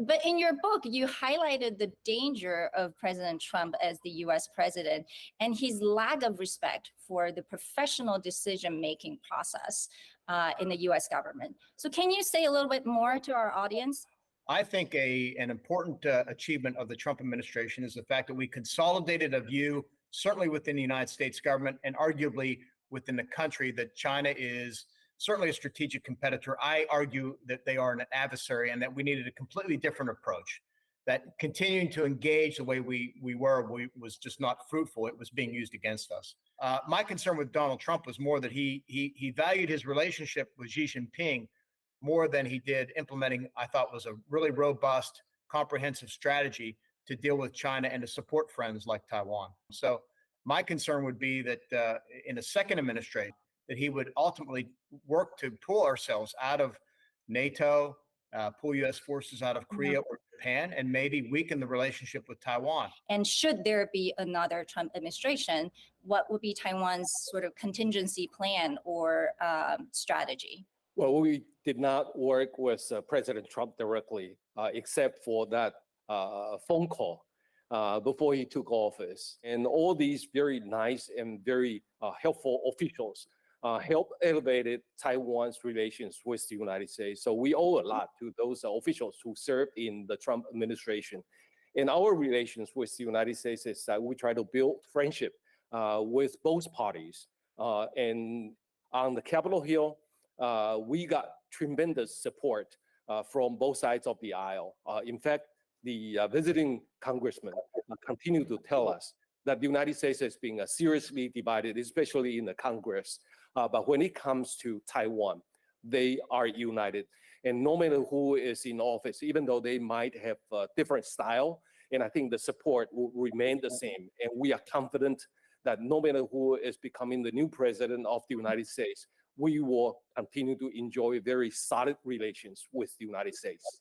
But in your book, you highlighted the danger of President Trump as the U.S. president and his lack of respect for the professional decision-making process in the U.S. government. So can you say a little bit more to our audience? I think an important achievement of the Trump administration is the fact that we consolidated a view, certainly within the United States government and arguably within the country, that China is certainly a strategic competitor. I argue that they are an adversary and that we needed a completely different approach, that continuing to engage the way we was just not fruitful. It was being used against us. My concern with Donald Trump was more that he valued his relationship with Xi Jinping more than he did implementing, I thought, was a really robust, comprehensive strategy to deal with China and to support friends like Taiwan. So my concern would be that in a second administration, that he would ultimately work to pull ourselves out of NATO, pull U.S. forces out of Korea or Japan, and maybe weaken the relationship with Taiwan. And should there be another Trump administration, what would be Taiwan's sort of contingency plan or strategy? Well, we did not work with President Trump directly, except for that phone call before he took office. And all these very nice and very helpful officials helped elevate Taiwan's relations with the United States. So we owe a lot to those officials who served in the Trump administration. And our relations with the United States is that we try to build friendship with both parties. And on the Capitol Hill, we got tremendous support from both sides of the aisle. In fact, the visiting congressman continued to tell us that the United States is being seriously divided, especially in the Congress. But when it comes to Taiwan, they are united. And no matter who is in office, even though they might have a different style, and I think the support will remain the same. And we are confident that no matter who is becoming the new president of the United States, we will continue to enjoy very solid relations with the United States.